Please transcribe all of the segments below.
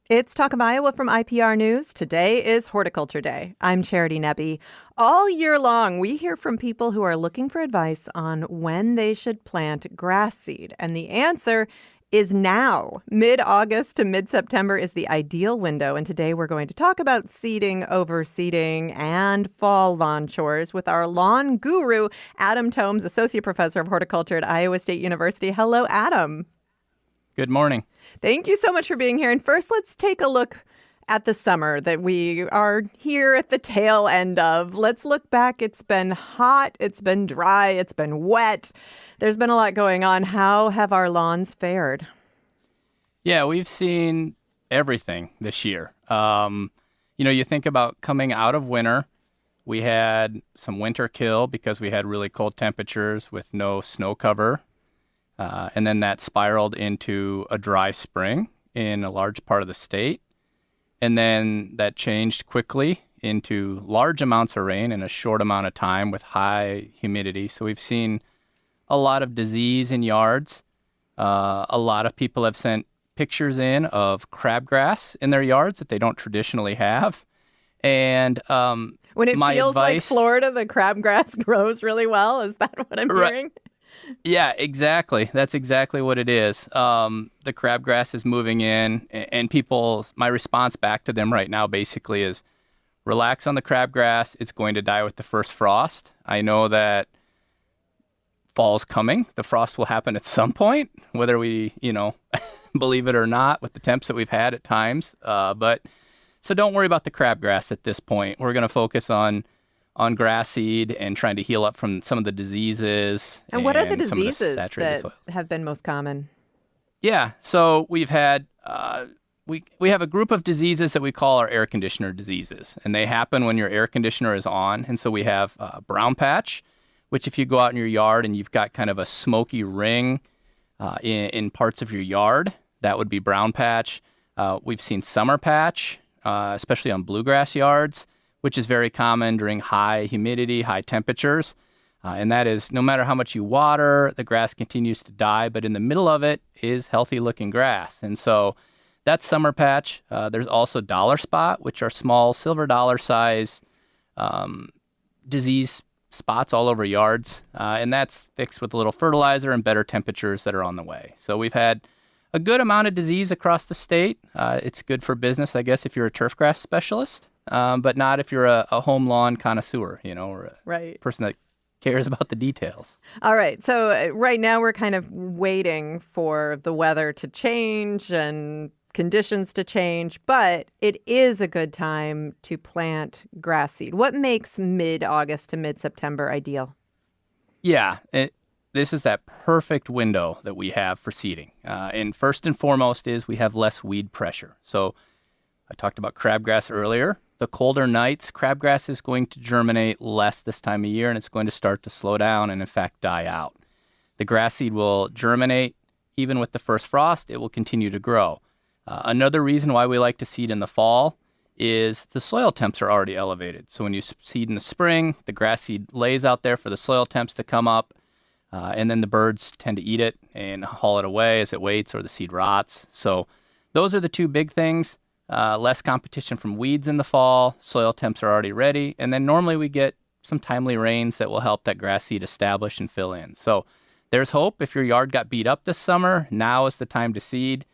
It's Talk of Iowa from IPR News. Today is Horticulture Day. I'm Charity Nebbe. All year long, we hear from people who are looking for advice on when they should plant grass seed. And the answer is now. Mid-August to mid-September is the ideal window. And today we're going to talk about seeding, overseeding, and fall lawn chores with our lawn guru, Adam Thoms, Associate Professor of Horticulture at Iowa State University. Hello, Adam. Good morning. Thank you so much for being here. And first, let's take a look at the summer that we are here at the tail end of. Let's look back. It's been hot. It's been dry. It's been wet. There's been a lot going on. How have our lawns fared? Yeah, we've seen everything this year. You think about coming out of winter. We had some winter kill because we had really cold temperatures with no snow cover. And then that spiraled into a dry spring in a large part of the state. And then that changed quickly into large amounts of rain in a short amount of time with high humidity. So we've seen a lot of disease in yards. A lot of people have sent pictures in of crabgrass in their yards that they don't traditionally have. And when it feels like Florida, the crabgrass grows really well. Is that what I'm hearing? Yeah, exactly. That's exactly what it is. The crabgrass is moving in, and my response back to them right now basically is, relax on the crabgrass. It's going to die with the first frost. I know that fall's coming. The frost will happen at some point, whether we, believe it or not, with the temps that we've had at times. So don't worry about the crabgrass at this point. We're going to focus on grass seed and trying to heal up from some of the diseases. And what are the diseases that have been most common? Yeah, so we've had, we have a group of diseases that we call our air conditioner diseases, and they happen when your air conditioner is on. And so we have brown patch, which if you go out in your yard and you've got kind of a smoky ring in parts of your yard, that would be brown patch. We've seen summer patch, especially on bluegrass yards, which is very common during high humidity, high temperatures. And that is, no matter how much you water, the grass continues to die, but in the middle of it is healthy-looking grass. And so that's summer patch. There's also dollar spot, which are small silver dollar size disease spots all over yards. And that's fixed with a little fertilizer and better temperatures that are on the way. So we've had a good amount of disease across the state. It's good for business, I guess, if you're a turfgrass specialist. But not if you're a home lawn connoisseur, or a person that cares about the details. All right. So right now we're kind of waiting for the weather to change and conditions to change, but it is a good time to plant grass seed. What makes mid-August to mid-September ideal? Yeah, this is that perfect window that we have for seeding. And first and foremost is we have less weed pressure. So I talked about crabgrass earlier. The colder nights, crabgrass is going to germinate less this time of year, and it's going to start to slow down and, in fact, die out. The grass seed will germinate. Even with the first frost, it will continue to grow. Another reason why we like to seed in the fall is the soil temps are already elevated. So when you seed in the spring, the grass seed lays out there for the soil temps to come up, and then the birds tend to eat it and haul it away as it waits or the seed rots. So those are the two big things. Less competition from weeds in the fall, soil temps are already ready, and then normally we get some timely rains that will help that grass seed establish and fill in. So there's hope. If your yard got beat up this summer, now is the time to seed,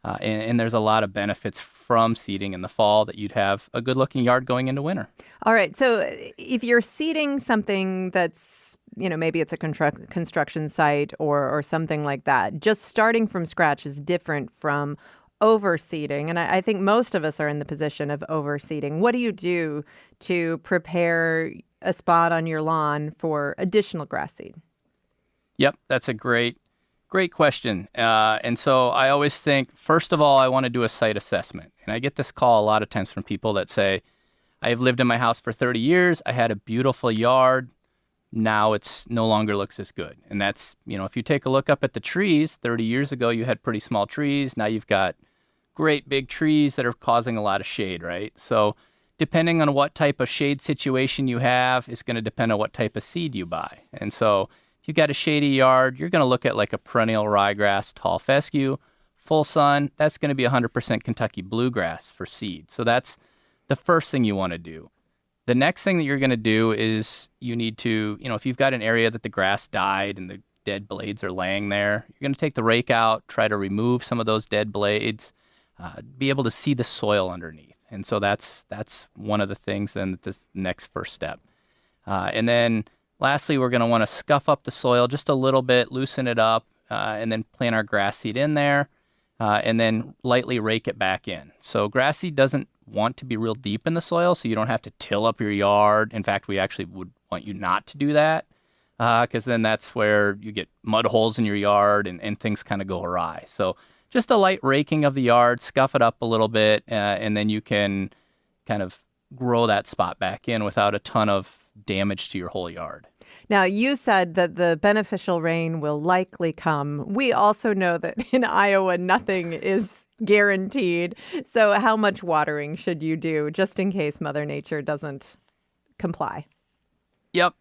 and there's a lot of benefits from seeding in the fall that you'd have a good-looking yard going into winter. All right, so if you're seeding something that's, maybe it's a construction site or something like that, just starting from scratch is different from overseeding, and I think most of us are in the position of overseeding. What do you do to prepare a spot on your lawn for additional grass seed? Yep, that's a great question. And so I always think, first of all, I want to do a site assessment. And I get this call a lot of times from people that say, I've lived in my house for 30 years. I had a beautiful yard. Now it's no longer looks as good. And that's, if you take a look up at the trees, 30 years ago, you had pretty small trees. Now you've got great big trees that are causing a lot of shade, right? So depending on what type of shade situation you have, it's going to depend on what type of seed you buy. And so if you've got a shady yard, you're going to look at like a perennial ryegrass, tall fescue, full sun, that's going to be 100% Kentucky bluegrass for seed. So that's the first thing you want to do. The next thing that you're going to do is you need to, if you've got an area that the grass died and the dead blades are laying there, you're going to take the rake out, try to remove some of those dead blades, be able to see the soil underneath. And so that's one of the things then the next first step. And then lastly, we're going to want to scuff up the soil just a little bit, loosen it up, and then plant our grass seed in there, and then lightly rake it back in. So grass seed doesn't want to be real deep in the soil, so you don't have to till up your yard. In fact, we actually would want you not to do that, because then that's where you get mud holes in your yard and things kind of go awry. So just a light raking of the yard, scuff it up a little bit, and then you can kind of grow that spot back in without a ton of damage to your whole yard. Now, you said that the beneficial rain will likely come. We also know that in Iowa, nothing is guaranteed. So how much watering should you do just in case Mother Nature doesn't comply? Yep.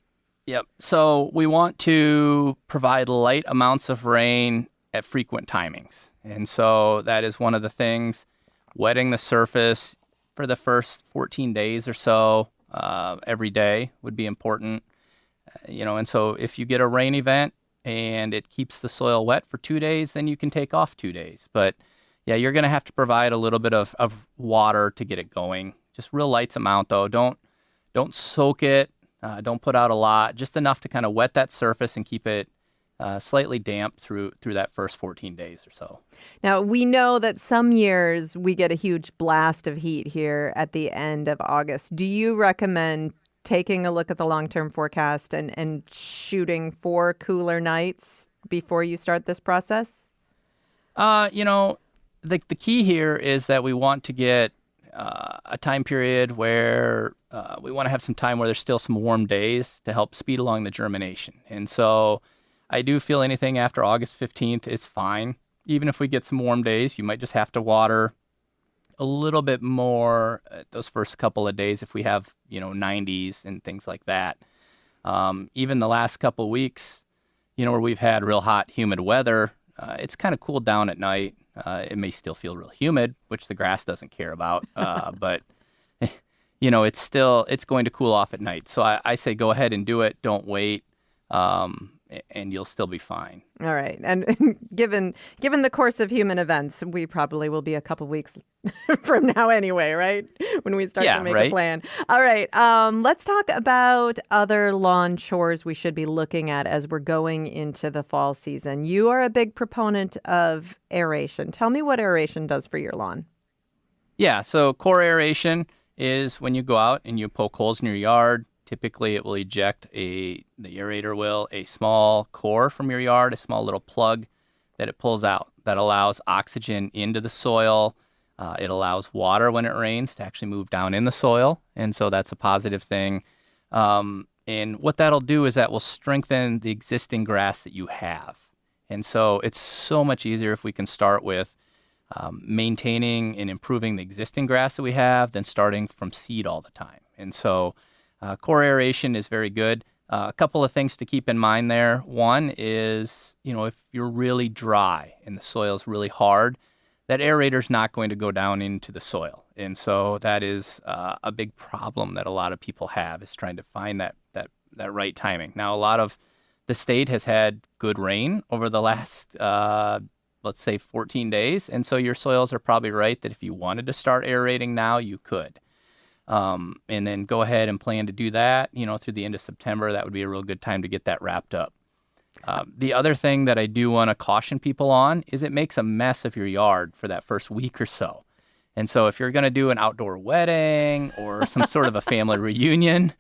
So we want to provide light amounts of rain at frequent timings. And so that is one of the things. Wetting the surface for the first 14 days or so every day would be important. And so if you get a rain event and it keeps the soil wet for 2 days, then you can take off 2 days. But yeah, you're going to have to provide a little bit of water to get it going. Just real light amount though. Don't soak it. Don't put out a lot. Just enough to kind of wet that surface and keep it slightly damp through that first 14 days or so. Now, we know that some years we get a huge blast of heat here at the end of August. Do you recommend taking a look at the long-term forecast and shooting for cooler nights before you start this process? The key here is that we want to get a time period where we want to have some time where there's still some warm days to help speed along the germination. And so I do feel anything after August 15th is fine. Even if we get some warm days, you might just have to water a little bit more those first couple of days if we have, 90s and things like that. Even the last couple of weeks, where we've had real hot, humid weather, it's kind of cooled down at night. It may still feel real humid, which the grass doesn't care about, but it's going to cool off at night. So I say go ahead and do it. Don't wait. And you'll still be fine. All right. And given the course of human events, we probably will be a couple weeks from now anyway, right? When we start to make a plan. All right. Let's talk about other lawn chores we should be looking at as we're going into the fall season. You are a big proponent of aeration. Tell me what aeration does for your lawn. Yeah. So core aeration is when you go out and you poke holes in your yard. Typically, it will eject the aerator will, a small core from your yard, a small little plug that it pulls out that allows oxygen into the soil. It allows water when it rains to actually move down in the soil. And so that's a positive thing. And what that'll do is that will strengthen the existing grass that you have. And so it's so much easier if we can start with maintaining and improving the existing grass that we have than starting from seed all the time. And so core aeration is very good. A couple of things to keep in mind there. One is, if you're really dry and the soil is really hard, that aerator is not going to go down into the soil. And so that is a big problem that a lot of people have, is trying to find that right timing. Now, a lot of the state has had good rain over the last, let's say, 14 days. And so your soils are probably right that if you wanted to start aerating now, you could. And then go ahead and plan to do that, through the end of September. That would be a real good time to get that wrapped up. The other thing that I do want to caution people on is it makes a mess of your yard for that first week or so. And so if you're going to do an outdoor wedding or some sort of a family reunion,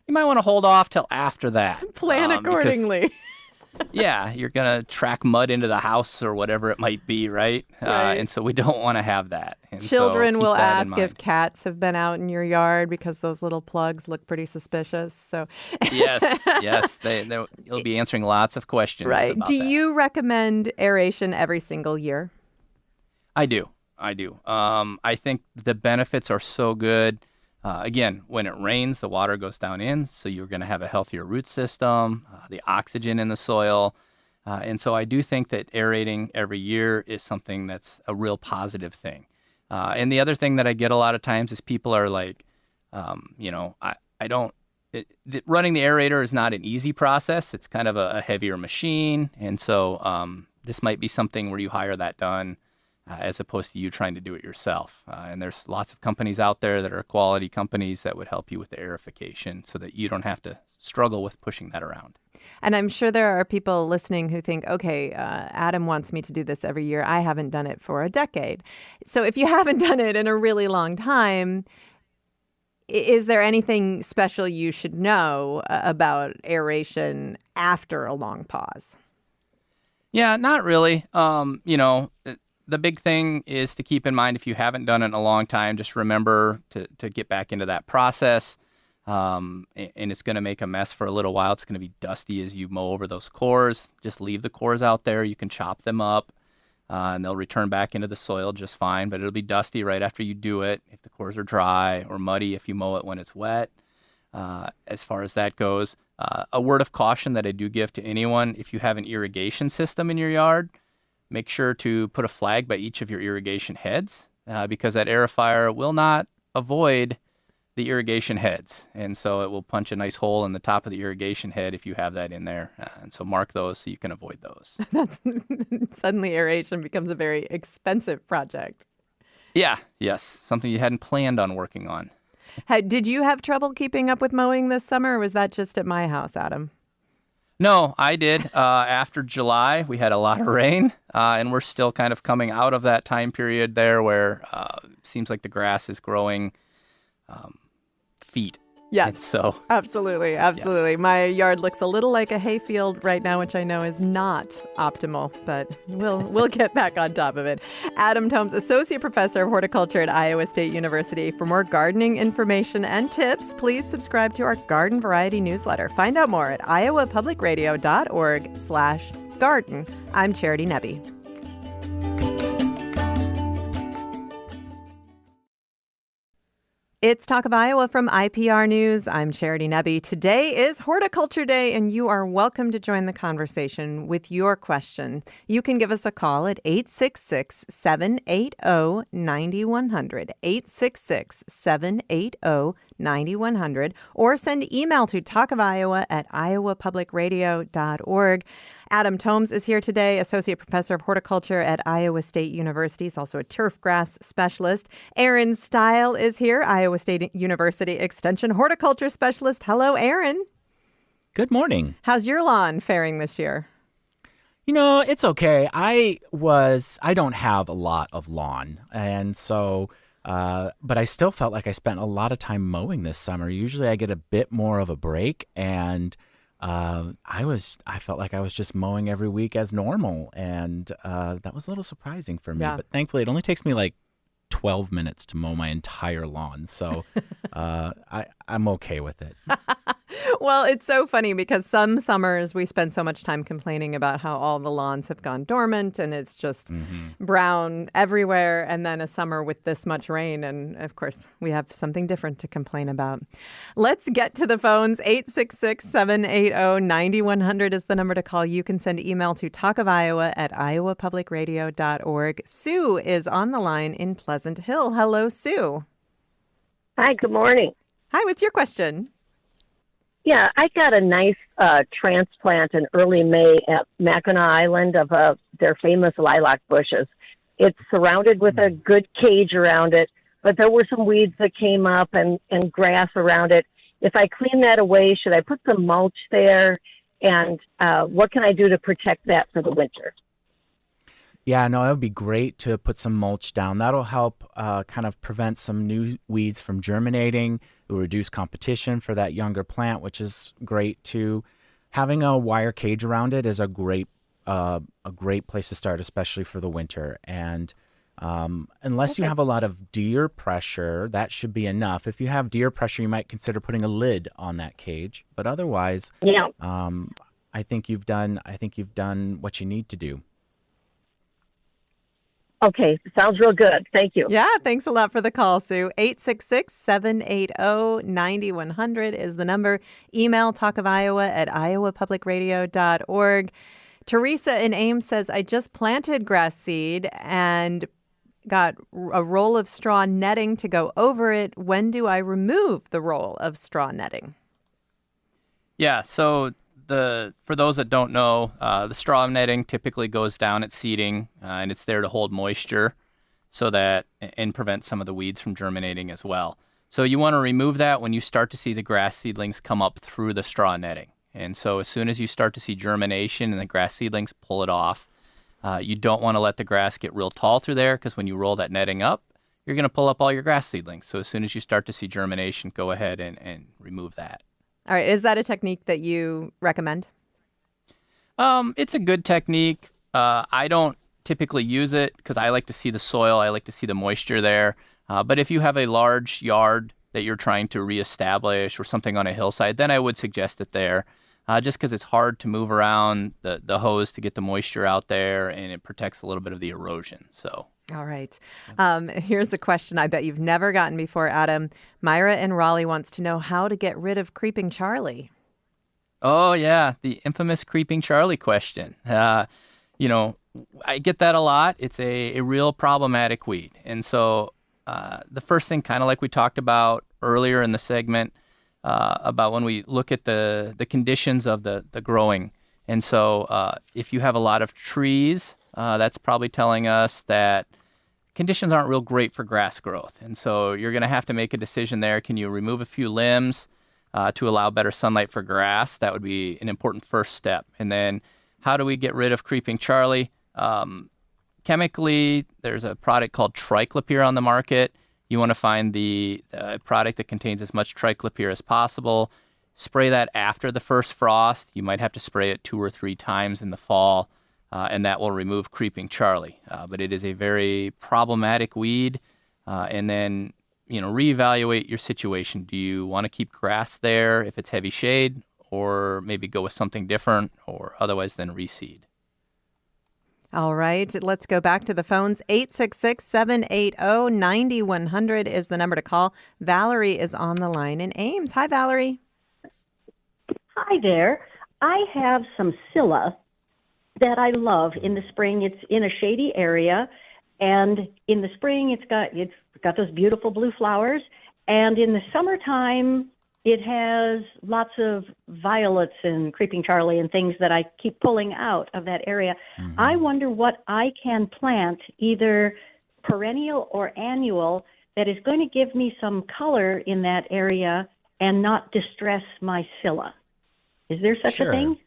you might want to hold off till after that. Plan accordingly. Yeah, you're going to track mud into the house or whatever it might be, right? And so we don't want to have that. And children will ask if cats have been out in your yard because those little plugs look pretty suspicious. So yes, you'll be answering lots of questions. Right. About Do that. you recommend aeration every single year? I do. I think the benefits are so good. Again, when it rains, the water goes down in, so you're going to have a healthier root system, the oxygen in the soil. And so I do think that aerating every year is something that's a real positive thing. And the other thing that I get a lot of times is people are like, I don't, running the aerator is not an easy process. It's kind of a heavier machine. And so this might be something where you hire that done as opposed to you trying to do it yourself. And there's lots of companies out there that are quality companies that would help you with the aerification so that you don't have to struggle with pushing that around. And I'm sure there are people listening who think, okay, Adam wants me to do this every year. I haven't done it for a decade. So if you haven't done it in a really long time, is there anything special you should know about aeration after a long pause? Yeah, not really. The big thing is to keep in mind if you haven't done it in a long time, just remember to get back into that process. And it's going to make a mess for a little while. It's going to be dusty as you mow over those cores. Just leave the cores out there. You can chop them up, and they'll return back into the soil just fine. But it'll be dusty right after you do it if the cores are dry, or muddy if you mow it when it's wet. As far as that goes, a word of caution that I do give to anyone: if you have an irrigation system in your yard, make sure to put a flag by each of your irrigation heads, because that aerifier will not avoid the irrigation heads. And so it will punch a nice hole in the top of the irrigation head if you have that in there. And so mark those so you can avoid those. Suddenly aeration becomes a very expensive project. Yeah, yes. Something you hadn't planned on working on. Did you have trouble keeping up with mowing this summer, or was that just at my house, Adam? No, I did. After July, we had a lot of rain, and we're still kind of coming out of that time period there where it seems like the grass is growing feet. Yes. And so absolutely. Yeah. My yard looks a little like a hayfield right now, which I know is not optimal, but we'll get back on top of it. Adam Thoms, Associate Professor of Horticulture at Iowa State University. For more gardening information and tips, please subscribe to our Garden Variety newsletter. Find out more at iowapublicradio.org/garden. I'm Charity Nebbe. It's Talk of Iowa from IPR News. I'm Charity Nebbe. Today is Horticulture Day, and you are welcome to join the conversation with your question. You can give us a call at 866-780-9100, 866-780-9100, or send email to talkofiowa@iowapublicradio.org. Adam Thoms is here today, Associate Professor of Horticulture at Iowa State University. He's also a turfgrass specialist. Aaron Steil is here, Iowa State University Extension Horticulture Specialist. Hello, Aaron. Good morning. How's your lawn faring this year? It's okay. I don't have a lot of lawn, and so, but I still felt like I spent a lot of time mowing this summer. Usually I get a bit more of a break, and I felt like I was just mowing every week as normal, and that was a little surprising for me. Yeah. But thankfully, it only takes me like 12 minutes to mow my entire lawn, so I'm okay with it. Well, it's so funny because some summers we spend so much time complaining about how all the lawns have gone dormant and it's just brown everywhere. And then a summer with this much rain. And of course, we have something different to complain about. Let's get to the phones. 866-780-9100 is the number to call. You can send email to talkofiowa@iowapublicradio.org. Sue is on the line in Pleasant Hill. Hello, Sue. Hi, good morning. Hi, what's your question? Yeah, I got a nice transplant in early May at Mackinac Island of their famous lilac bushes. It's surrounded with a good cage around it, but there were some weeds that came up and grass around it. If I clean that away, should I put some mulch there? And what can I do to protect that for the winter? Yeah, no, it would be great to put some mulch down. That'll help kind of prevent some new weeds from germinating. It will reduce competition for that younger plant, which is great too. Having a wire cage around it is a great place to start, especially for the winter. And unless you have a lot of deer pressure, that should be enough. If you have deer pressure, you might consider putting a lid on that cage. But otherwise, I think you've done what you need to do. Okay, sounds real good. Thank you. Yeah, thanks a lot for the call, Sue. 866-780-9100 is the number. Email talkofiowa@iowapublicradio.org. Teresa in Ames says, I just planted grass seed and got a roll of straw netting to go over it. When do I remove the roll of straw netting? Yeah, so for those that don't know, the straw netting typically goes down at seeding, and it's there to hold moisture and prevent some of the weeds from germinating as well. So you want to remove that when you start to see the grass seedlings come up through the straw netting. And so as soon as you start to see germination and the grass seedlings, pull it off. You don't want to let the grass get real tall through there, because when you roll that netting up, you're going to pull up all your grass seedlings. So as soon as you start to see germination, go ahead and remove that. All right. Is that a technique that you recommend? It's a good technique. I don't typically use it because I like to see the soil. I like to see the moisture there. But if you have a large yard that you're trying to reestablish or something on a hillside, then I would suggest it there. Just because it's hard to move around the hose to get the moisture out there, and it protects a little bit of the erosion. So. All right. Here's a question I bet you've never gotten before, Adam. Myra in Raleigh wants to know how to get rid of Creeping Charlie. Oh, yeah, the infamous Creeping Charlie question. I get that a lot. It's a real problematic weed. And so the first thing, kind of like we talked about earlier in the segment, about when we look at the conditions of the growing. And so if you have a lot of trees, that's probably telling us that conditions aren't real great for grass growth. And so you're going to have to make a decision there. Can you remove a few limbs to allow better sunlight for grass? That would be an important first step. And then how do we get rid of Creeping Charlie? Chemically, there's a product called triclopyr on the market. You want to find the product that contains as much triclopyr as possible. Spray that after the first frost. You might have to spray it 2 or 3 times in the fall, and that will remove Creeping Charlie. But it is a very problematic weed. And then, reevaluate your situation. Do you want to keep grass there if it's heavy shade, or maybe go with something different, or otherwise then reseed? All right, let's go back to the phones. 866-780-9100 is the number to call. Valerie is on the line in Ames. Hi, Valerie. Hi there. I have some scilla that I love in the spring. It's in a shady area, and in the spring it's got those beautiful blue flowers, and in the summertime it has lots of violets and Creeping Charlie and things that I keep pulling out of that area. Mm-hmm. I wonder what I can plant, either perennial or annual, that is going to give me some color in that area and not distress my scilla. Is there such a thing?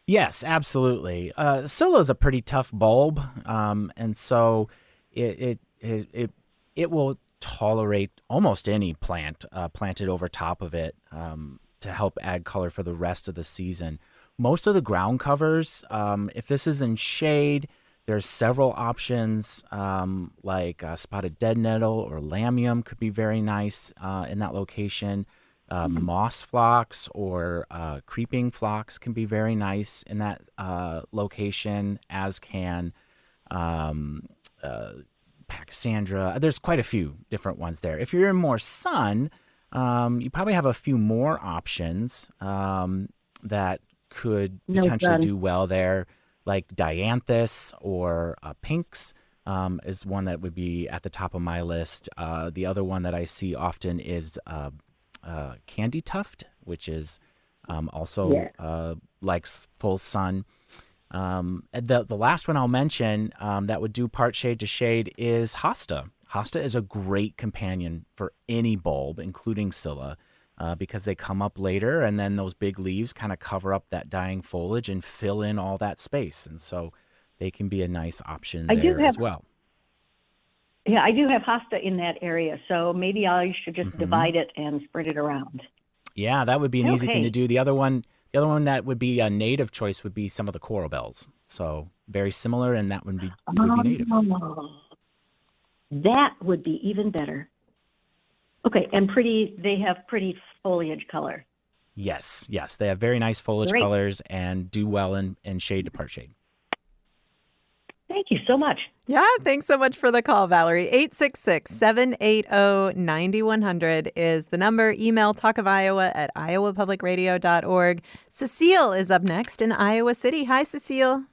Yes, absolutely. Scilla is a pretty tough bulb, and so it will tolerate almost any plant planted over top of it to help add color for the rest of the season. Most of the ground covers, if this is in shade, there's several options like spotted dead nettle or lamium could be very nice in that location. Moss phlox or creeping phlox can be very nice in that location, as can Pachysandra. There's quite a few different ones there. If you're in more sun, you probably have a few more options that could potentially do well there, like dianthus or pinks is one that would be at the top of my list. The other one that I see often is candy tuft, which is also likes full sun. The last one I'll mention that would do part shade to shade is hosta. Hosta is a great companion for any bulb, including scilla, because they come up later, and then those big leaves kind of cover up that dying foliage and fill in all that space. And so they can be a nice option there as well. Yeah, I do have hosta in that area, so maybe I should just divide it and spread it around. Yeah, that would be an easy thing to do. The other one that would be a native choice would be some of the coral bells. So very similar, and that would be native. That would be even better. Okay, and they have pretty foliage color. Yes, they have very nice foliage colors and do well in shade to part shade. Thank you so much. Yeah, thanks so much for the call, Valerie. 866-780-9100 is the number. Email talkofiowa@iowapublicradio.org. Cecile is up next in Iowa City. Hi, Cecile.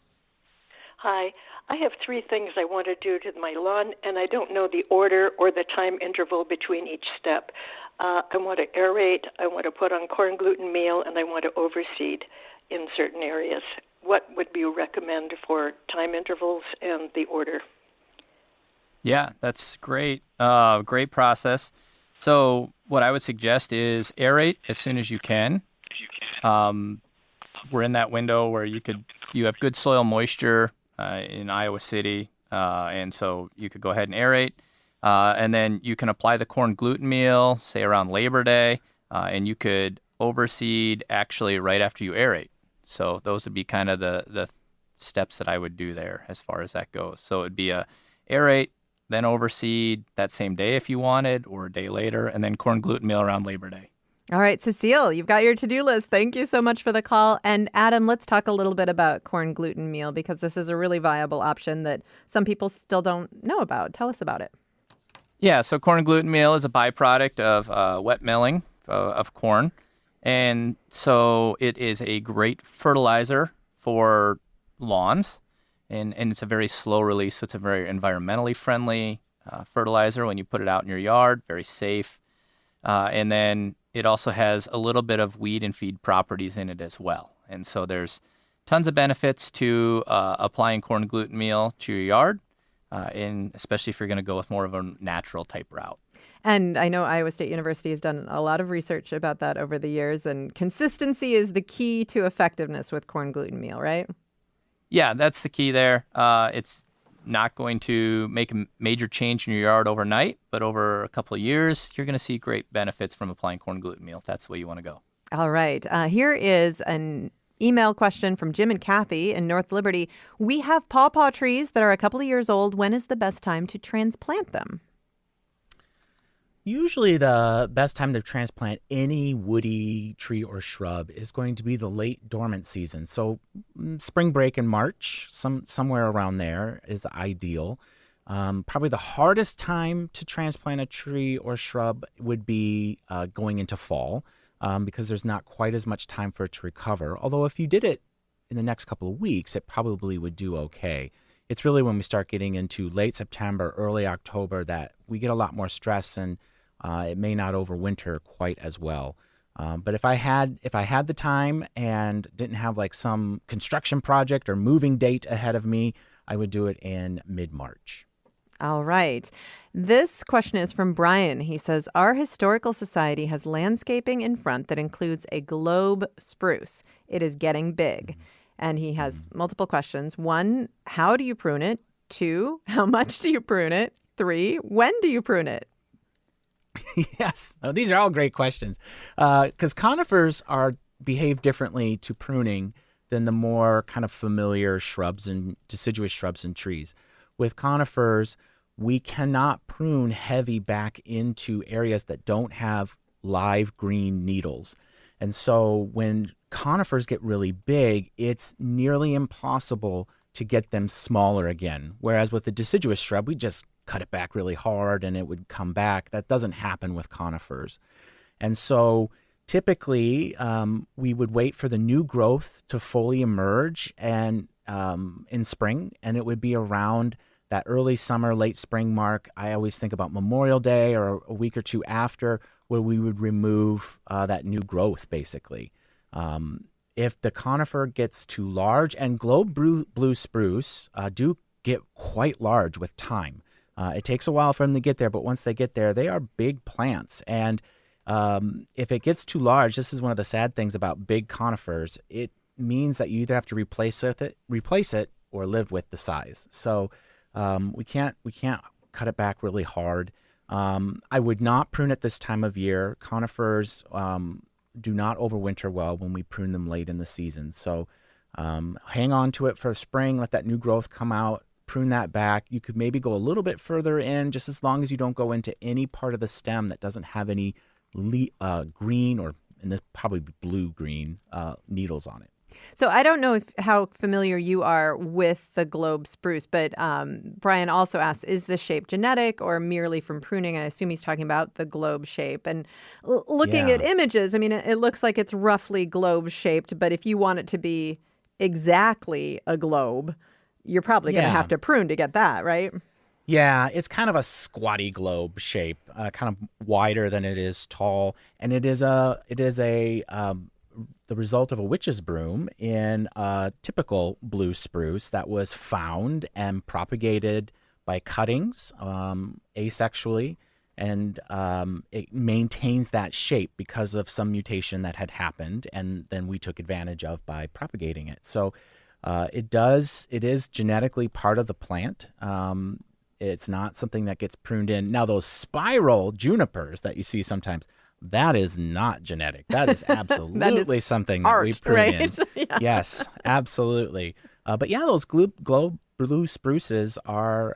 Hi. I have three things I want to do to my lawn, and I don't know the order or the time interval between each step. I want to aerate, I want to put on corn gluten meal, and I want to overseed in certain areas. What would you recommend for time intervals and the order? Yeah, that's great. Great process. So what I would suggest is aerate as soon as you can. We're in that window where you have good soil moisture in Iowa City, and so you could go ahead and aerate. And then you can apply the corn gluten meal, say around Labor Day, and you could overseed actually right after you aerate. So those would be kind of the steps that I would do there as far as that goes. So it would be a aerate, then overseed that same day if you wanted, or a day later, and then corn gluten meal around Labor Day. All right, Cecile, you've got your to-do list. Thank you so much for the call. And Adam, let's talk a little bit about corn gluten meal because this is a really viable option that some people still don't know about. Tell us about it. Yeah, so corn gluten meal is a byproduct of wet milling of corn. And so it is a great fertilizer for lawns. And it's a very slow release, so it's a very environmentally friendly fertilizer when you put it out in your yard, very safe. And then it also has a little bit of weed and feed properties in it as well. And so there's tons of benefits to applying corn gluten meal to your yard, and especially if you're going to go with more of a natural type route. And I know Iowa State University has done a lot of research about that over the years, and consistency is the key to effectiveness with corn gluten meal, right? Yeah, that's the key there. It's not going to make a major change in your yard overnight, but over a couple of years, you're going to see great benefits from applying corn gluten meal if that's the way you want to go. All right. Here is an email question from Jim and Kathy in North Liberty. We have pawpaw trees that are a couple of years old. When is the best time to transplant them? Usually the best time to transplant any woody tree or shrub is going to be the late dormant season. So spring break in March, somewhere around there is ideal. Probably the hardest time to transplant a tree or shrub would be going into fall because there's not quite as much time for it to recover. Although if you did it in the next couple of weeks, it probably would do okay. It's really when we start getting into late September, early October that we get a lot more stress and it may not overwinter quite as well. But if I had the time and didn't have like some construction project or moving date ahead of me, I would do it in mid-March. All right. This question is from Brian. He says, our historical society has landscaping in front that includes a globe spruce. It is getting big. And he has multiple questions. 1, how do you prune it? 2, how much do you prune it? 3, when do you prune it? Yes, these are all great questions because conifers behave differently to pruning than the more kind of familiar shrubs and deciduous shrubs and trees. With conifers, we cannot prune heavy back into areas that don't have live green needles. And so when conifers get really big, it's nearly impossible to get them smaller again. Whereas with the deciduous shrub, we just cut it back really hard and it would come back. That doesn't happen with conifers. And so typically we would wait for the new growth to fully emerge and in spring, and it would be around that early summer, late spring mark. I always think about Memorial Day or a week or two after where we would remove that new growth basically. If the conifer gets too large, and globe blue spruce do get quite large with time. It takes a while for them to get there, but once they get there, they are big plants. And if it gets too large, this is one of the sad things about big conifers. It means that you either have to replace it, or live with the size. So we can't cut it back really hard. I would not prune it this time of year. Conifers do not overwinter well when we prune them late in the season. So hang on to it for spring, let that new growth come out, prune that back. You could maybe go a little bit further in, just as long as you don't go into any part of the stem that doesn't have any green or, and this probably blue-green needles on it. So I don't know how familiar you are with the globe spruce, but Brian also asks, is this shape genetic or merely from pruning? I assume he's talking about the globe shape. And looking at Yeah. images, I mean, it looks like it's roughly globe shaped, but if you want it to be exactly a globe, you're probably going to have Yeah. to prune to get that, right? Yeah, it's kind of a squatty globe shape, kind of wider than it is tall, and it is the result of a witch's broom in a typical blue spruce that was found and propagated by cuttings asexually, and it maintains that shape because of some mutation that had happened, and then we took advantage of by propagating it. So it is genetically part of the plant. It's not something that gets pruned in. Now, those spiral junipers that you see sometimes, that is not genetic. That is absolutely something that we prune right? in. Yeah. Yes, absolutely. But yeah, those globe blue spruces are,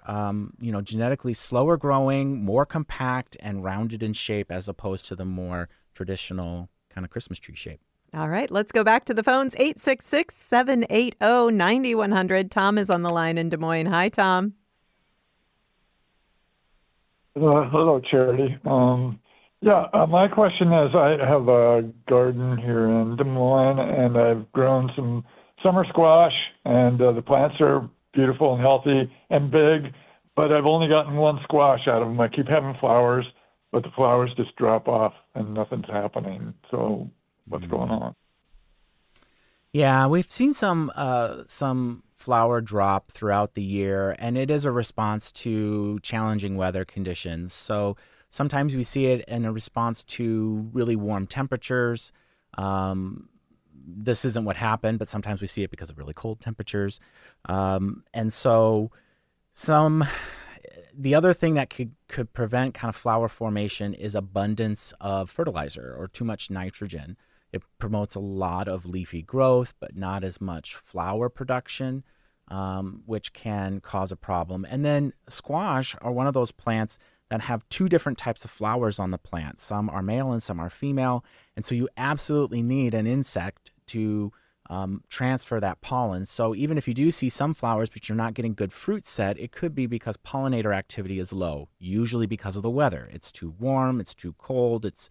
genetically slower growing, more compact and rounded in shape as opposed to the more traditional kind of Christmas tree shape. All right, let's go back to the phones. 866-780-9100. Tom is on the line in Des Moines. Hi, Tom. Hello, Charity. My question is, I have a garden here in Des Moines, and I've grown some summer squash, and the plants are beautiful and healthy and big, but I've only gotten one squash out of them. I keep having flowers, but the flowers just drop off, and nothing's happening. So what's going on? Yeah, we've seen some flower drop throughout the year, and it is a response to challenging weather conditions. So sometimes we see it in a response to really warm temperatures. This isn't what happened, but sometimes we see it because of really cold temperatures. And so the other thing that could prevent kind of flower formation is abundance of fertilizer or too much nitrogen. It promotes a lot of leafy growth, but not as much flower production, which can cause a problem. And then squash are one of those plants that have two different types of flowers on the plant. Some are male and some are female. And so you absolutely need an insect to transfer that pollen. So even if you do see some flowers, but you're not getting good fruit set, it could be because pollinator activity is low, usually because of the weather. It's too warm, it's too cold, it's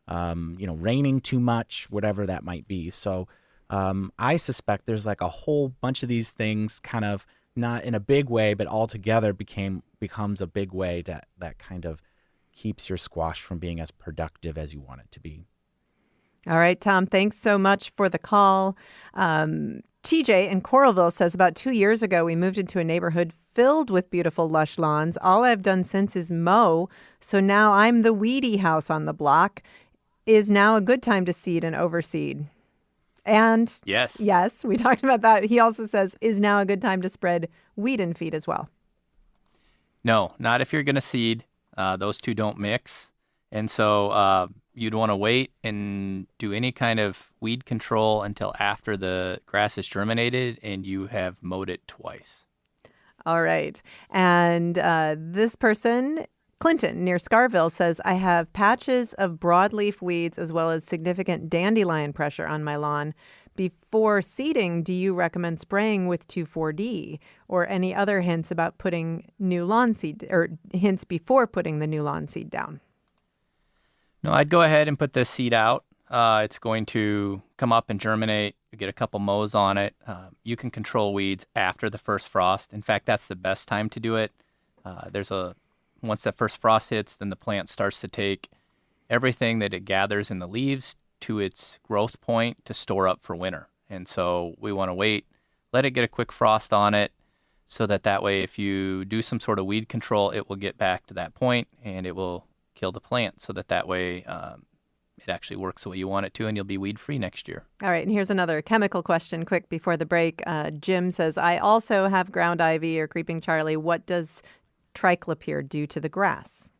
raining too much, whatever that might be. So I suspect there's like a whole bunch of these things kind of not in a big way, but all together becomes a big way that kind of keeps your squash from being as productive as you want it to be. All right, Tom, thanks so much for the call. TJ in Coralville says, about 2 years ago, we moved into a neighborhood filled with beautiful lush lawns. All I've done since is mow, so now I'm the weedy house on the block. Is now a good time to seed and overseed? And Yes. yes, we talked about that. He also says, is now a good time to spread weed and feed as well? No, not if you're going to seed. Those two don't mix. And so you'd want to wait and do any kind of weed control until after the grass is germinated and you have mowed it twice. All right. And this person, Clinton near Scarville, says, I have patches of broadleaf weeds as well as significant dandelion pressure on my lawn. Before seeding, do you recommend spraying with 2,4-D or any other hints about putting new lawn seed or hints before putting the new lawn seed down? No, I'd go ahead and put the seed out. It's going to come up and germinate. You get a couple mows on it. You can control weeds after the first frost. In fact, that's the best time to do it. Once that first frost hits, then the plant starts to take everything that it gathers in the leaves to its growth point to store up for winter. And so we want to wait, let it get a quick frost on it, so that way if you do some sort of weed control, it will get back to that point and it will kill the plant, so that way it actually works the way you want it to, and you'll be weed-free next year. All right, and here's another chemical question quick before the break. Jim says, I also have ground ivy or creeping Charlie. What does triclopyr do to the grass?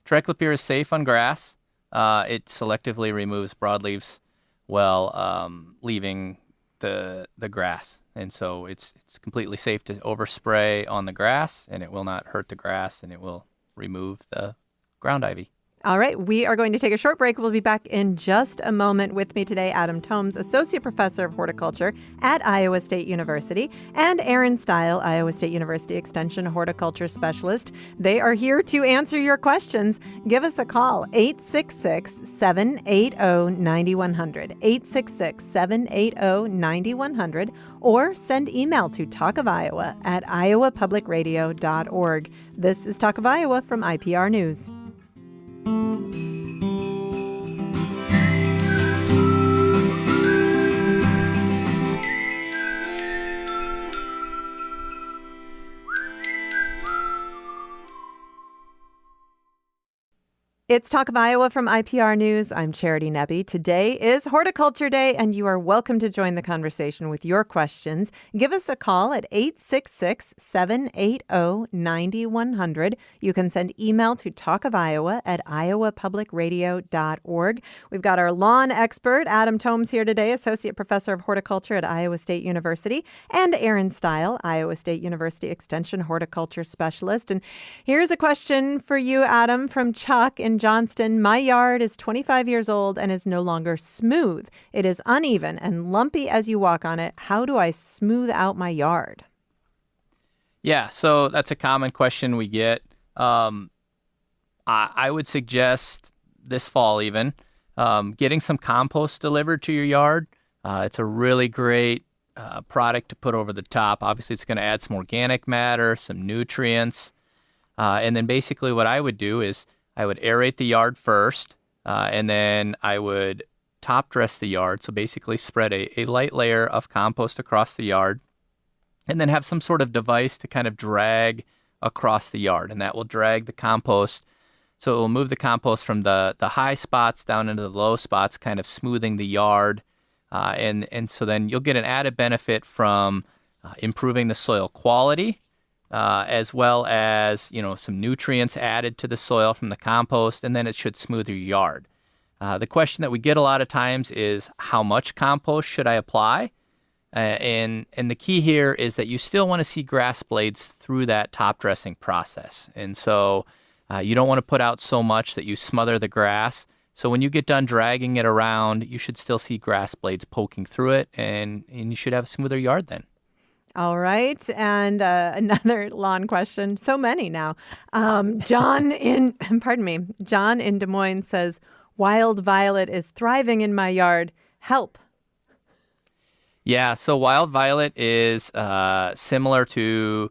Triclopyr is safe on grass. It selectively removes broadleaves while leaving the grass. And so it's completely safe to overspray on the grass, and it will not hurt the grass, and it will remove the ground ivy. All right, we are going to take a short break. We'll be back in just a moment. With me today, Adam Thoms, Associate Professor of Horticulture at Iowa State University, and Aaron Steil, Iowa State University Extension Horticulture Specialist. They are here to answer your questions. Give us a call, 866-780-9100, 866-780-9100, or send email to talkofiowa@iowapublicradio.org. This is Talk of Iowa from IPR News. It's Talk of Iowa from IPR News. I'm Charity Nebbe. Today is Horticulture Day, and you are welcome to join the conversation with your questions. Give us a call at 866-780-9100. You can send email to talkofiowa@iowapublicradio.org. We've got our lawn expert, Adam Thoms, here today, Associate Professor of Horticulture at Iowa State University, and Aaron Steil, Iowa State University Extension Horticulture Specialist. And here's a question for you, Adam, from Chuck in Johnston. My yard is 25 years old and is no longer smooth. It is uneven and lumpy as you walk on it. How do I smooth out my yard? Yeah, so that's a common question we get. I would suggest this fall even getting some compost delivered to your yard. It's a really great product to put over the top. Obviously, it's going to add some organic matter, some nutrients. And then basically what I would do is I would aerate the yard first, and then I would top dress the yard. So basically spread a light layer of compost across the yard, and then have some sort of device to kind of drag across the yard. And that will drag the compost. So it will move the compost from the high spots down into the low spots, kind of smoothing the yard. And so then you'll get an added benefit from improving the soil quality, as well as, some nutrients added to the soil from the compost, and then it should smooth your yard. The question that we get a lot of times is, how much compost should I apply? And the key here is that you still want to see grass blades through that top dressing process. And so you don't want to put out so much that you smother the grass. So when you get done dragging it around, you should still see grass blades poking through it, and you should have a smoother yard then. All right. And another lawn question. So many now. John in Des Moines says, wild violet is thriving in my yard. Help. Yeah. So wild violet is similar to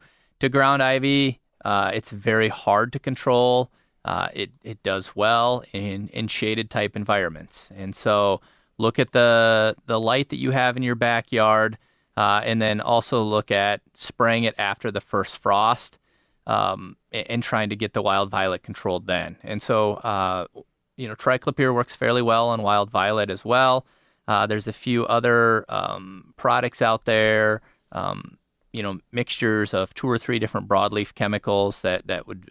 ground ivy. It's very hard to control. It does well in shaded type environments. And so look at the light that you have in your backyard. And then also look at spraying it after the first frost, and trying to get the wild violet controlled then. And so, triclopyr works fairly well on wild violet as well. There's a few other products out there, mixtures of 2 or 3 different broadleaf chemicals that would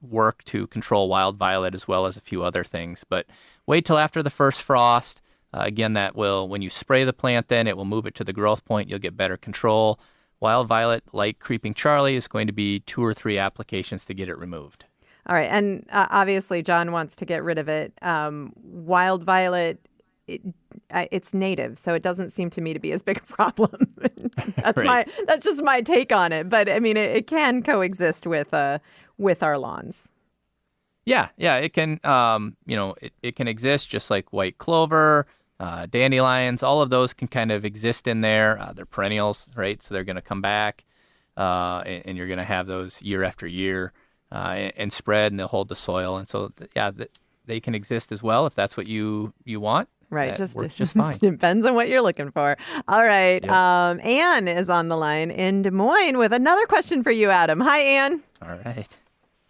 work to control wild violet, as well as a few other things. But wait till after the first frost. Again, that will, when you spray the plant, then it will move it to the growth point. You'll get better control. Wild violet, like creeping Charlie, is going to be 2 or 3 applications to get it removed. All right. And obviously, John wants to get rid of it. Wild violet, it's native, so it doesn't seem to me to be as big a problem. That's just my take on it. But I mean, it can coexist with our lawns. Yeah, it can. It can exist just like white clover, dandelions. All of those can kind of exist in there. They're perennials, right? So they're going to come back, and you're going to have those year after year, and spread, and they'll hold the soil. And so, they can exist as well if that's what you want. Right, that works just fine. Depends on what you're looking for. All right, Yep. Anne is on the line in Des Moines with another question for you, Adam. Hi, Anne. All right.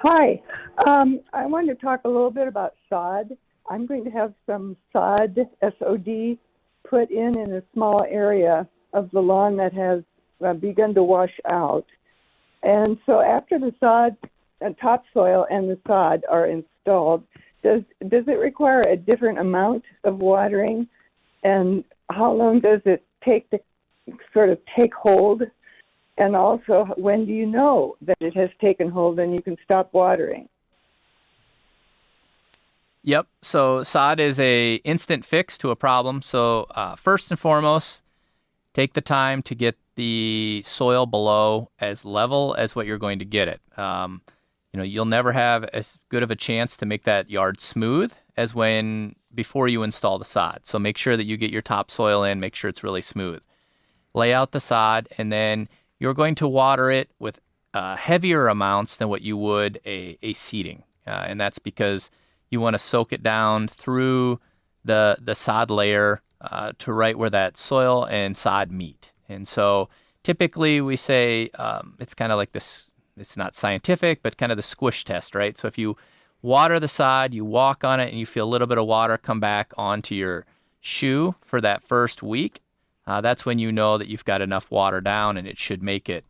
Hi. I wanted to talk a little bit about sod. I'm going to have some sod, SOD, put in a small area of the lawn that has begun to wash out. And so after the sod, topsoil and the sod are installed, does it require a different amount of watering? And how long does it take to sort of take hold? And also, when do you know that it has taken hold and you can stop watering? Yep. So sod is a instant fix to a problem. So first and foremost, take the time to get the soil below as level as what you're going to get it. You'll never have as good of a chance to make that yard smooth as before you install the sod. So make sure that you get your topsoil in, make sure it's really smooth. Lay out the sod, and then you're going to water it with heavier amounts than what you would a seeding. And that's because you want to soak it down through the sod layer to right where that soil and sod meet. And so typically we say it's kind of like this, it's not scientific, but kind of the squish test, right? So if you water the sod, you walk on it, and you feel a little bit of water come back onto your shoe for that first week, that's when you know that you've got enough water down and it should make it.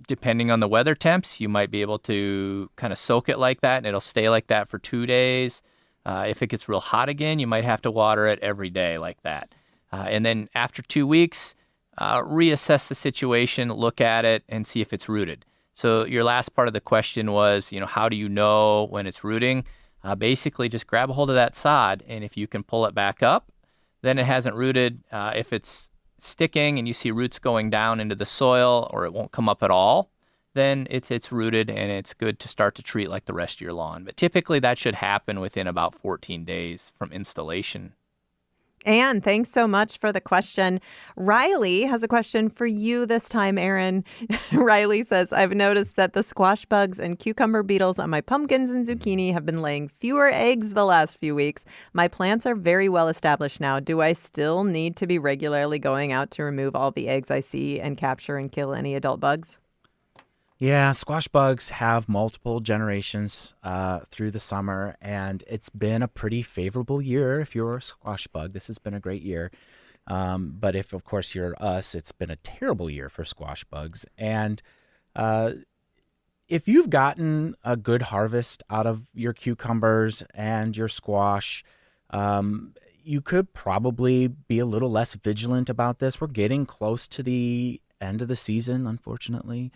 Depending on the weather temps, you might be able to kind of soak it like that, and it'll stay like that for 2 days. If it gets real hot again, you might have to water it every day like that. And then after 2 weeks, reassess the situation, look at it, and see if it's rooted. So your last part of the question was, how do you know when it's rooting? Basically, just grab a hold of that sod, and if you can pull it back up, then it hasn't rooted. If it's sticking and you see roots going down into the soil, or it won't come up at all, then it's rooted, and it's good to start to treat like the rest of your lawn. But typically that should happen within about 14 days from installation. Anne, thanks so much for the question. Riley has a question for you this time, Aaron. Riley says, I've noticed that the squash bugs and cucumber beetles on my pumpkins and zucchini have been laying fewer eggs the last few weeks. My plants are very well established now. Do I still need to be regularly going out to remove all the eggs I see and capture and kill any adult bugs? Yeah, squash bugs have multiple generations through the summer, and it's been a pretty favorable year if you're a squash bug. This has been a great year. But if, of course, you're us, it's been a terrible year for squash bugs. And if you've gotten a good harvest out of your cucumbers and your squash, you could probably be a little less vigilant about this. We're getting close to the end of the season, unfortunately.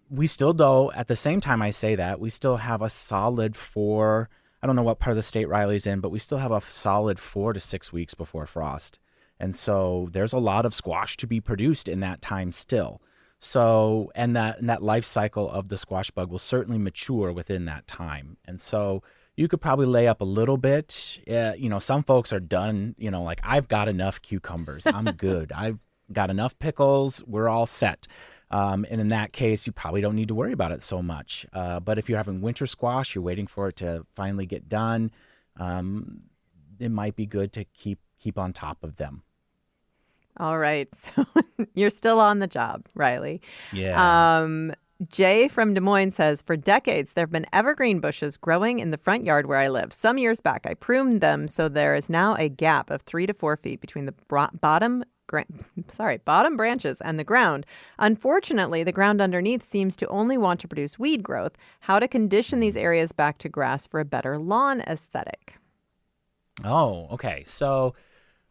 We still, though, at the same time I say that, we still have a solid I don't know what part of the state Riley's in, but we still have a solid 4 to 6 weeks before frost. And so there's a lot of squash to be produced in that time still. So, and that life cycle of the squash bug will certainly mature within that time. And so you could probably lay up a little bit. Some folks are done, like, I've got enough cucumbers. I'm good. I've got enough pickles. We're all set. And in that case, you probably don't need to worry about it so much. But if you're having winter squash, you're waiting for it to finally get done, it might be good to keep on top of them. All right. So you're still on the job, Riley. Yeah. Jay from Des Moines says, for decades, there have been evergreen bushes growing in the front yard where I live. Some years back, I pruned them, so there is now a gap of 3 to 4 feet between the bottom branches and the ground. Unfortunately, the ground underneath seems to only want to produce weed growth. How to condition these areas back to grass for a better lawn aesthetic? Oh, okay. So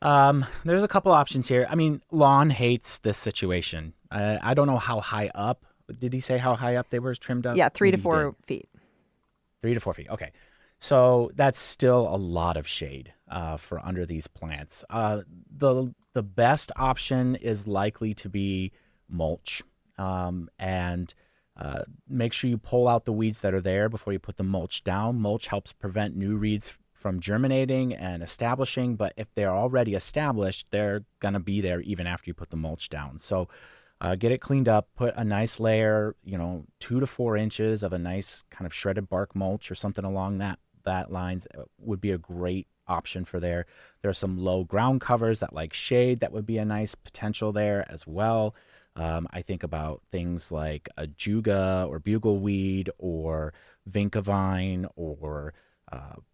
there's a couple options here. I mean, lawn hates this situation. I don't know how high up. Did he say how high up they were trimmed up? Yeah, 3 to 4 feet. 3 to 4 feet. Okay. So that's still a lot of shade for under these plants. The best option is likely to be mulch, and make sure you pull out the weeds that are there before you put the mulch down. Mulch helps prevent new weeds from germinating and establishing, but if they're already established, they're going to be there even after you put the mulch down. So get it cleaned up, put a nice layer, 2 to 4 inches of a nice kind of shredded bark mulch or something along that lines would be a great option for there. There are some low ground covers that like shade that would be a nice potential there as well. I think about things like a juga or bugleweed or vinca vine or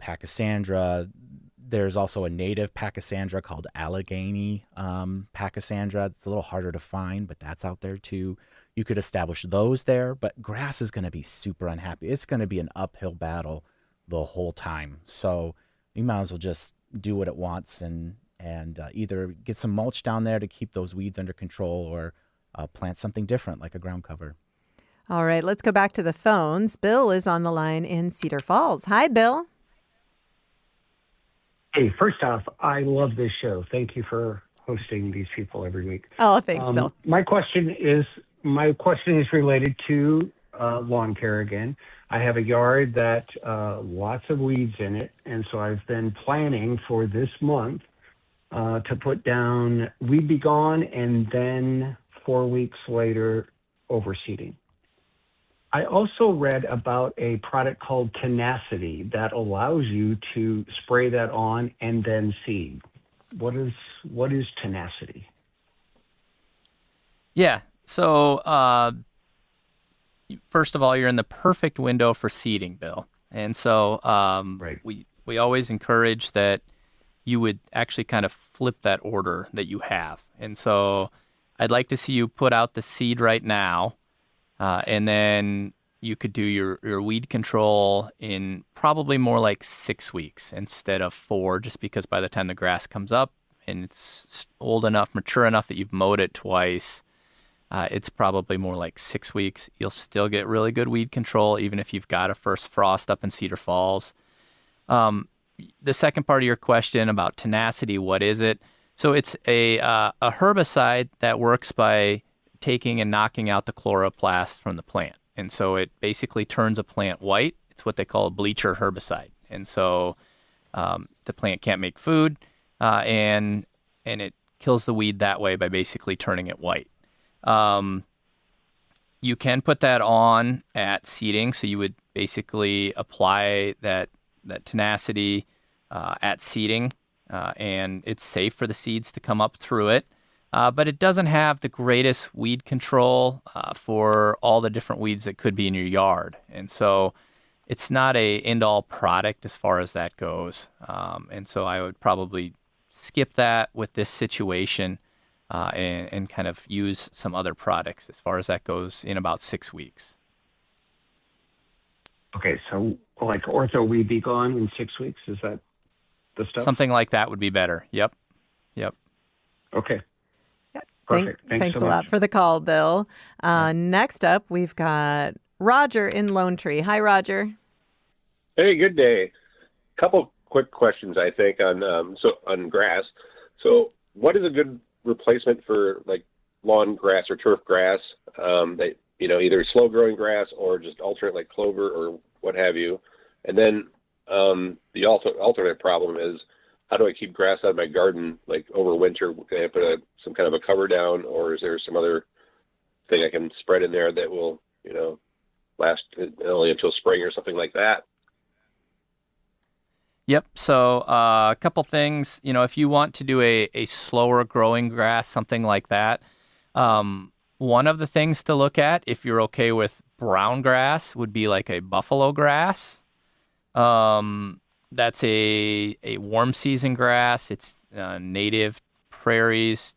pachysandra. There's also a native pachysandra called Allegheny pachysandra. It's a little harder to find, but that's out there too. You could establish those there, but grass is going to be super unhappy. It's going to be an uphill battle the whole time. So you might as well just do what it wants and either get some mulch down there to keep those weeds under control or plant something different like a ground cover. All right, let's go back to the phones. Bill is on the line in Cedar Falls. Hi, Bill. Hey, first off, I love this show. Thank you for hosting these people every week. Oh, thanks, Bill. My question is related to lawn care again. I have a yard that lots of weeds in it, and so I've been planning for this month to put down Weed Be Gone and then 4 weeks later overseeding. I also read about a product called Tenacity that allows you to spray that on and then seed. What is Tenacity? Yeah. So first of all, you're in the perfect window for seeding, Bill. And so Right. we always encourage that you would actually kind of flip that order that you have. And so I'd like to see you put out the seed right now, and then you could do your weed control in probably more like 6 weeks instead of 4, just because by the time the grass comes up and it's old enough, mature enough that you've mowed it twice, it's probably more like 6 weeks. You'll still get really good weed control, even if you've got a first frost up in Cedar Falls. The second part of your question about Tenacity, what is it? So it's a herbicide that works by taking and knocking out the chloroplast from the plant. And so it basically turns a plant white. It's what they call a bleacher herbicide. And so the plant can't make food, and it kills the weed that way by basically turning it white. You can put that on at seeding, so you would basically apply that Tenacity at seeding, and it's safe for the seeds to come up through it. But it doesn't have the greatest weed control for all the different weeds that could be in your yard. And so it's not a end-all product as far as that goes. And so I would probably skip that with this situation and kind of use some other products as far as that goes in about 6 weeks. Okay, so like Ortho Weed Be Gone in 6 weeks, is that the stuff? Something like that would be better. Yep. Okay. Yeah. Perfect. Thanks so a lot much. for the call, Bill. Next up, we've got Roger in Lone Tree. Hi, Roger. Hey, good day. Couple quick questions, I think, on grass. So, what is a good replacement for like lawn grass or turf grass? That either slow growing grass or just alternate like clover or what have you. And then the alternate problem is, how do I keep grass out of my garden like over winter? Can I put some kind of a cover down, or is there some other thing I can spread in there that will last only until spring or something like that? Yep. So a couple things, if you want to do a slower growing grass, something like that, one of the things to look at, if you're okay with brown grass, would be like a buffalo grass. That's a warm season grass. It's native prairies.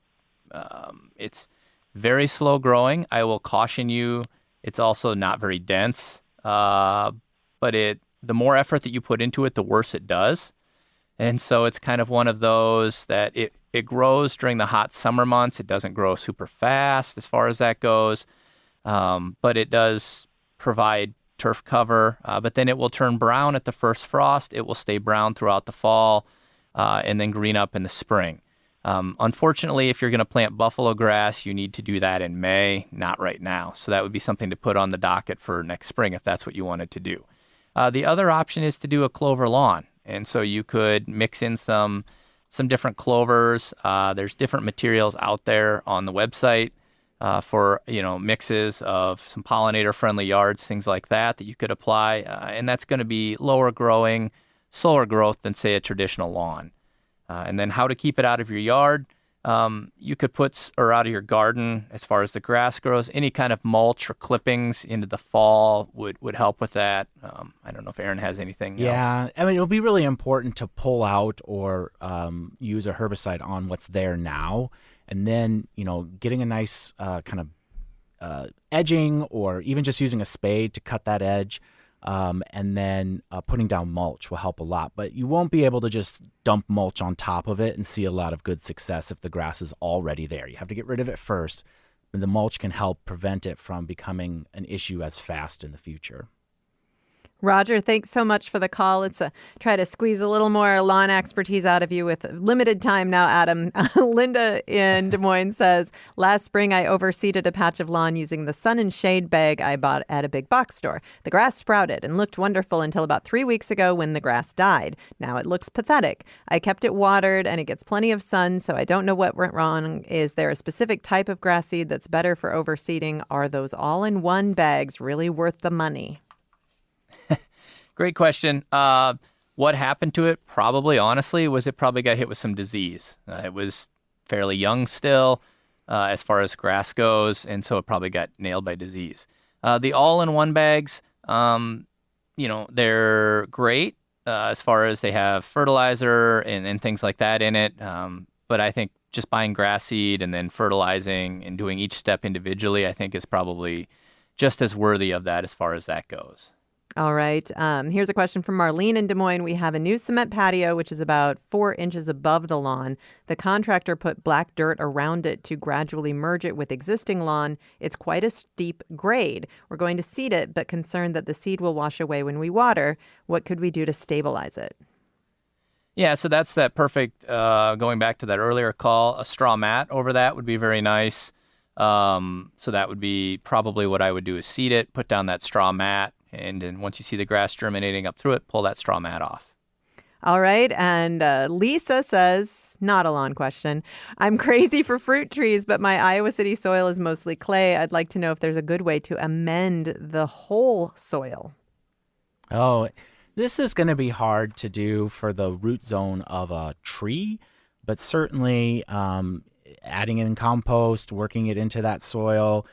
It's very slow growing. I will caution you, it's also not very dense. But the more effort that you put into it, the worse it does. And so it's kind of one of those that it grows during the hot summer months. It doesn't grow super fast as far as that goes. But it does provide turf cover, but then it will turn brown at the first frost. It will stay brown throughout the fall, and then green up in the spring. Unfortunately, if you're going to plant buffalo grass, you need to do that in May, not right now. So that would be something to put on the docket for next spring if that's what you wanted to do. The other option is to do a clover lawn. And so you could mix in some different clovers. There's different materials out there on the website for mixes of some pollinator-friendly yards, things like that you could apply, and that's going to be lower growing, slower growth than, say, a traditional lawn. And then how to keep it out of your yard, you could or out of your garden as far as the grass grows. Any kind of mulch or clippings into the fall would help with that. I don't know if Aaron has anything else. Yeah, I mean, it'll be really important to pull out or use a herbicide on what's there now. And then, getting a nice kind of edging, or even just using a spade to cut that edge, and then putting down mulch will help a lot. But you won't be able to just dump mulch on top of it and see a lot of good success if the grass is already there. You have to get rid of it first, and the mulch can help prevent it from becoming an issue as fast in the future. Roger, thanks so much for the call. Let's try to squeeze a little more lawn expertise out of you with limited time now, Adam. Linda in Des Moines says, last spring I overseeded a patch of lawn using the sun and shade bag I bought at a big box store. The grass sprouted and looked wonderful until about 3 weeks ago when the grass died. Now it looks pathetic. I kept it watered and it gets plenty of sun, so I don't know what went wrong. Is there a specific type of grass seed that's better for overseeding? Are those all-in-one bags really worth the money? Great question. What happened to it? Probably, honestly, was it probably got hit with some disease. It was fairly young still as far as grass goes, and so it probably got nailed by disease. The all-in-one bags, they're great as far as they have fertilizer and things like that in it. But I think just buying grass seed and then fertilizing and doing each step individually, I think is probably just as worthy of that as far as that goes. All right. Here's a question from Marlene in Des Moines. We have a new cement patio, which is about 4 inches above the lawn. The contractor put black dirt around it to gradually merge it with existing lawn. It's quite a steep grade. We're going to seed it, but concerned that the seed will wash away when we water. What could we do to stabilize it? Yeah, so that's that perfect, going back to that earlier call, a straw mat over that would be very nice. So that would be probably what I would do is seed it, put down that straw mat. And then once you see the grass germinating up through it, pull that straw mat off. All right. And Lisa says, not a lawn question, I'm crazy for fruit trees, but my Iowa City soil is mostly clay. I'd like to know if there's a good way to amend the whole soil. Oh, this is going to be hard to do for the root zone of a tree, but certainly adding in compost, working it into that soil.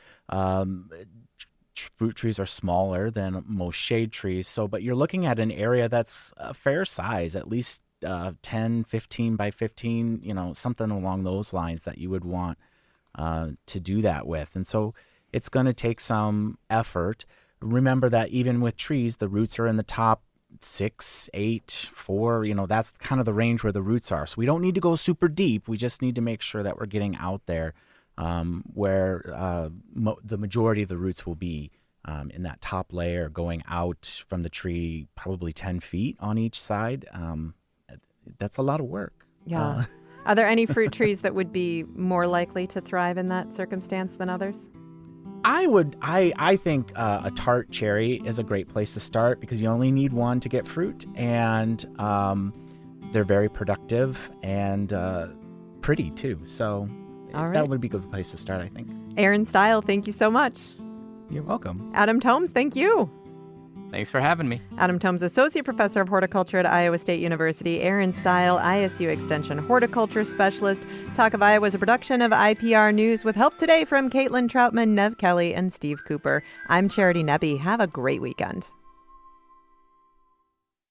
Fruit trees are smaller than most shade trees, but you're looking at an area that's a fair size, at least 10, 15 by 15, something along those lines that you would want to do that with. And so it's going to take some effort. Remember that even with trees, the roots are in the top 6, 8, 4, that's kind of the range where the roots are. So we don't need to go super deep. We just need to make sure that we're getting out there where the majority of the roots will be in that top layer, going out from the tree probably 10 feet on each side. That's a lot of work. Yeah. Are there any fruit trees that would be more likely to thrive in that circumstance than others? I think a tart cherry is a great place to start because you only need one to get fruit, and they're very productive and pretty too. So all right. That would be a good place to start, I think. Aaron Steil, thank you so much. You're welcome. Adam Thoms, thank you. Thanks for having me. Adam Thoms, Associate Professor of Horticulture at Iowa State University. Aaron Steil, ISU Extension Horticulture Specialist. Talk of Iowa is a production of IPR News with help today from Caitlin Troutman, Nev Kelly, and Steve Cooper. I'm Charity Nebbe. Have a great weekend.